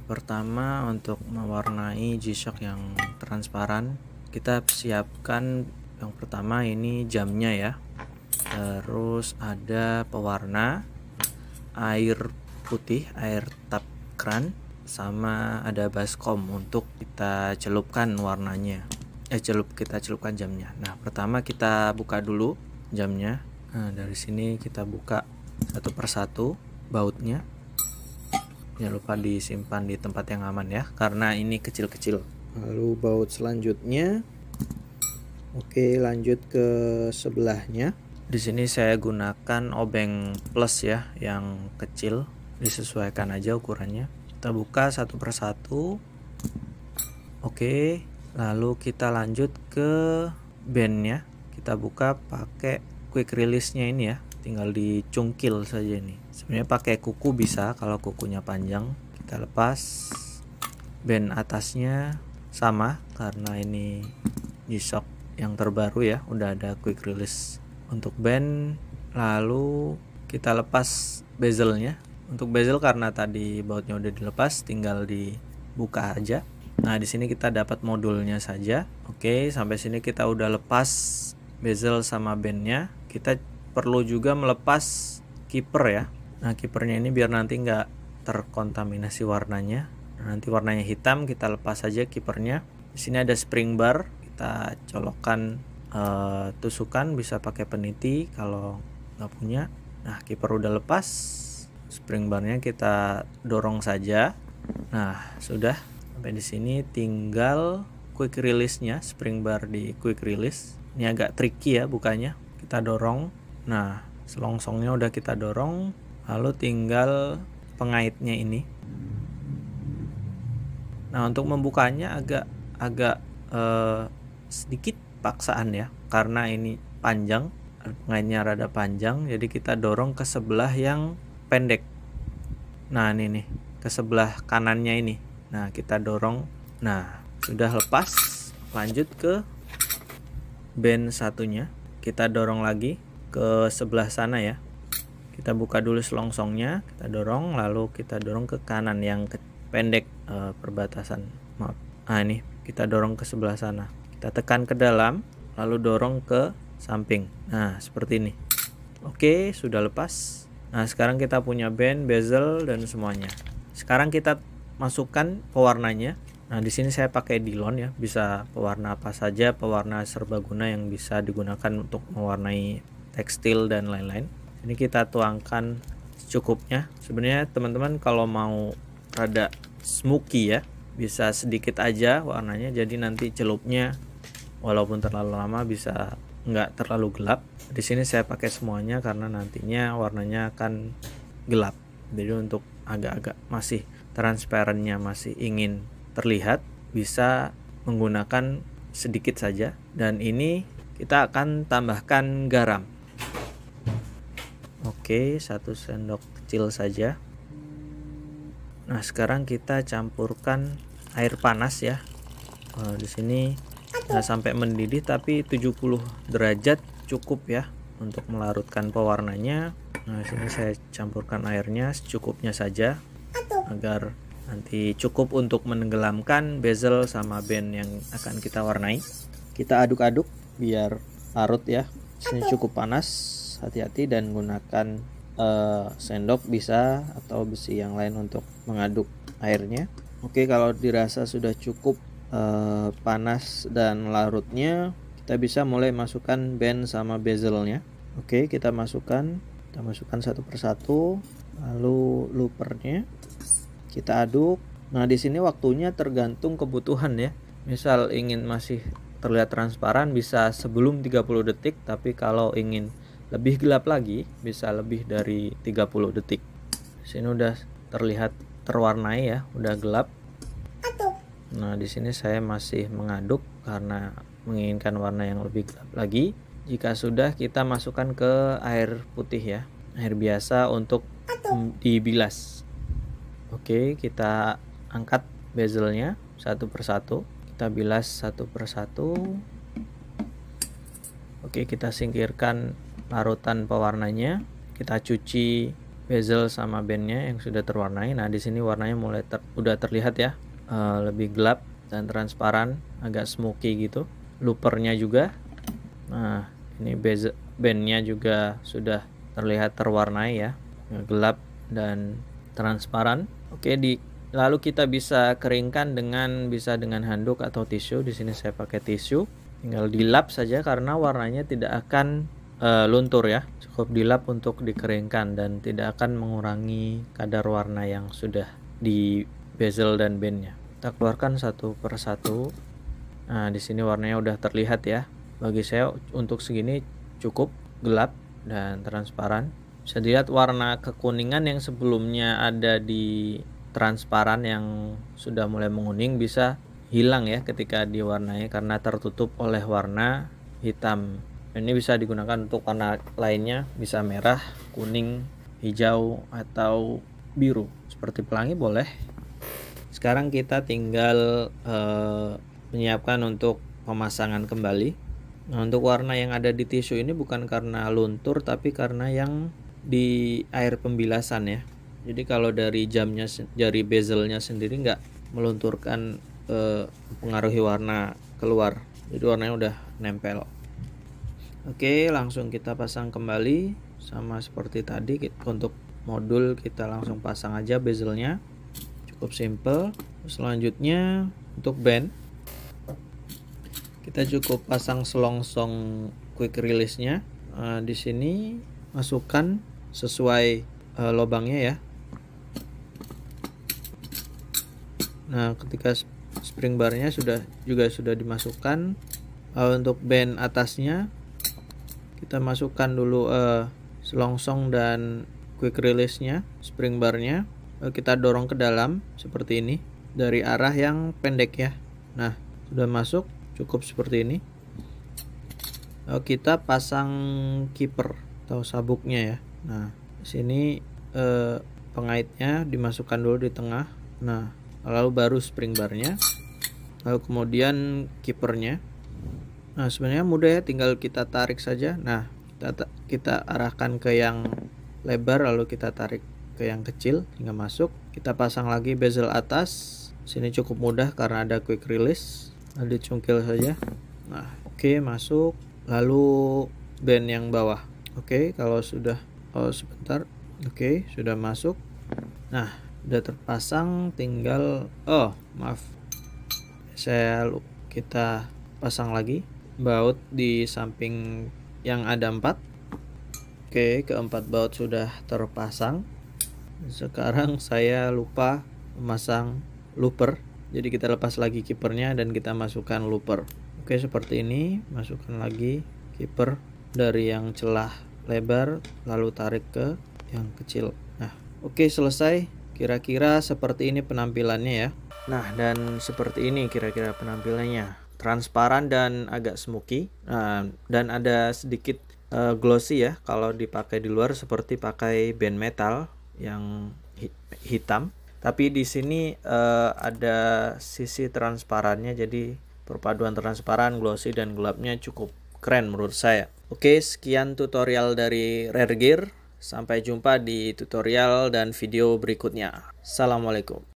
Pertama untuk mewarnai G-Shock yang transparan, kita siapkan yang pertama ini jamnya ya. Terus ada pewarna, air putih, air tap kran, sama ada baskom untuk kita celupkan warnanya. Kita celupkan jamnya. Nah, pertama kita buka dulu jamnya. Nah, dari sini kita buka satu persatu bautnya. Jangan lupa disimpan di tempat yang aman ya, karena ini kecil-kecil. Lalu baut selanjutnya, lanjut ke sebelahnya. Di sini saya gunakan obeng plus ya, yang kecil, disesuaikan aja ukurannya. Kita buka satu persatu. Lalu kita lanjut ke bandnya. Kita buka pakai quick release-nya ini ya. Tinggal dicungkil saja ini. Sebenarnya pakai kuku bisa kalau kukunya panjang. Kita lepas. Band atasnya sama karena ini G-Shock yang terbaru ya, udah ada quick release untuk band. Lalu kita lepas bezelnya. Untuk bezel karena tadi bautnya udah dilepas, tinggal dibuka aja. Nah, di sini kita dapat modulnya saja. Sampai sini kita udah lepas bezel sama bandnya. Kita perlu juga melepas kiper ya. Nah, kipernya ini biar nanti nggak terkontaminasi warnanya. Nah, nanti warnanya hitam, kita lepas saja kipernya. Di sini ada spring bar, kita colokkan tusukan, bisa pakai peniti kalau nggak punya. Nah, kiper udah lepas, spring barnya kita dorong saja. Nah, sudah sampai di sini, tinggal quick release-nya, spring bar di quick release. Ini agak tricky ya bukanya. Kita dorong. Nah, selongsongnya udah kita dorong, lalu tinggal pengaitnya ini. Nah, untuk membukanya agak sedikit paksaan ya, karena ini panjang, pengaitnya rada panjang, jadi kita dorong ke sebelah yang pendek. Nah, ini nih, ke sebelah kanannya ini. Nah, kita dorong. Nah, sudah lepas. Lanjut ke band satunya. Kita dorong lagi ke sebelah sana ya. Kita buka dulu selongsongnya, kita dorong, lalu kita dorong ke kanan yang pendek perbatasan. Maaf. Nah, ini kita dorong ke sebelah sana. Kita tekan ke dalam, lalu dorong ke samping. Nah, seperti ini. Sudah lepas. Nah, sekarang kita punya band, bezel, dan semuanya. Sekarang kita masukkan pewarnanya. Nah, di sini saya pakai Dillon ya, bisa pewarna apa saja, pewarna serbaguna yang bisa digunakan untuk mewarnai tekstil dan lain-lain. Ini kita tuangkan secukupnya. Sebenarnya teman-teman kalau mau rada smoky ya, bisa sedikit aja warnanya, jadi nanti celupnya walaupun terlalu lama bisa nggak terlalu gelap. Di sini saya pakai semuanya karena nantinya warnanya akan gelap. Jadi untuk agak-agak masih transparannya masih ingin terlihat, bisa menggunakan sedikit saja. Dan ini kita akan tambahkan garam. 1 sendok kecil saja. Nah, sekarang kita campurkan air panas ya. Di sini nggak sampai mendidih, tapi 70 derajat cukup ya untuk melarutkan pewarnanya. Nah, di sini saya campurkan airnya secukupnya saja agar nanti cukup untuk menenggelamkan bezel sama band yang akan kita warnai. Kita aduk-aduk biar larut ya. Di sini cukup panas. Hati-hati dan gunakan sendok bisa atau besi yang lain untuk mengaduk airnya. Kalau dirasa sudah cukup panas dan larutnya, kita bisa mulai masukkan band sama bezelnya. Kita masukkan satu persatu, lalu loopernya kita aduk. Nah, di sini waktunya tergantung kebutuhan ya. Misal ingin masih terlihat transparan bisa sebelum 30 detik, tapi kalau ingin lebih gelap lagi bisa lebih dari 30 detik. Di sini udah terlihat terwarnai ya, udah gelap. Nah, di sini saya masih mengaduk karena menginginkan warna yang lebih gelap lagi. Jika sudah, kita masukkan ke air putih ya, air biasa untuk dibilas. Kita angkat bezelnya satu persatu, kita bilas satu persatu. Kita singkirkan larutan pewarnanya, kita cuci bezel sama bandnya yang sudah terwarnai. Nah, di sini warnanya mulai udah terlihat ya, lebih gelap dan transparan, agak smoky gitu. Loopernya juga. Nah, ini bezel bandnya juga sudah terlihat terwarnai ya, gelap dan transparan. Oke, lalu kita bisa keringkan bisa dengan handuk atau tisu. Di sini saya pakai tisu. Tinggal dilap saja karena warnanya tidak akan luntur ya. Cukup dilap untuk dikeringkan dan tidak akan mengurangi kadar warna yang sudah di bezel dan bandnya. Kita keluarkan satu persatu. Nah, di sini warnanya udah terlihat ya. Bagi saya untuk segini cukup gelap dan transparan. Bisa dilihat warna kekuningan yang sebelumnya ada di transparan yang sudah mulai menguning bisa hilang ya ketika diwarnai karena tertutup oleh warna hitam. Ini bisa digunakan untuk warna lainnya, bisa merah, kuning, hijau, atau biru. Seperti pelangi boleh. Sekarang kita tinggal menyiapkan untuk pemasangan kembali. Nah, untuk warna yang ada di tisu ini bukan karena luntur, tapi karena yang di air pembilasan ya. Jadi kalau dari jari bezelnya sendiri nggak melunturkan, mempengaruhi warna keluar. Jadi warnanya udah nempel. Oke, langsung kita pasang kembali sama seperti tadi. Untuk modul kita langsung pasang aja bezelnya, cukup simple. Selanjutnya untuk band kita cukup pasang selongsong quick release nya. Di sini masukkan sesuai lubangnya ya. Nah, ketika spring barnya sudah dimasukkan, untuk band atasnya kita masukkan dulu selongsong dan quick release nya, spring barnya. Kita dorong ke dalam seperti ini dari arah yang pendek ya. Nah, sudah masuk, cukup seperti ini. Kita pasang keeper atau sabuknya ya. Nah, di sini pengaitnya dimasukkan dulu di tengah. Nah, lalu baru spring barnya, lalu kemudian keepernya. Nah, sebenarnya mudah ya, tinggal kita tarik saja. Nah, kita arahkan ke yang lebar, lalu kita tarik ke yang kecil hingga masuk. Kita pasang lagi bezel atas. Sini cukup mudah karena ada quick release. Lalu dicungkil saja. Nah, oke, masuk. Lalu band yang bawah. Oke, kalau sudah, sebentar. Oke, sudah masuk. Nah, sudah terpasang, tinggal kita pasang lagi baut di samping yang ada 4. Oke, keempat baut sudah terpasang. Sekarang saya lupa memasang looper, jadi kita lepas lagi keepernya dan kita masukkan looper. Oke, seperti ini. Masukkan lagi keeper dari yang celah lebar, lalu tarik ke yang kecil. Nah, oke, selesai. Kira-kira seperti ini penampilannya ya. Nah, dan seperti ini kira-kira penampilannya. Transparan dan agak smoky. Nah, dan ada sedikit glossy ya kalau dipakai di luar, seperti pakai band metal yang hitam. Tapi di sini ada sisi transparannya, jadi perpaduan transparan, glossy, dan gelapnya cukup keren menurut saya. Oke, sekian tutorial dari Rare Gear. Sampai jumpa di tutorial dan video berikutnya. Assalamualaikum.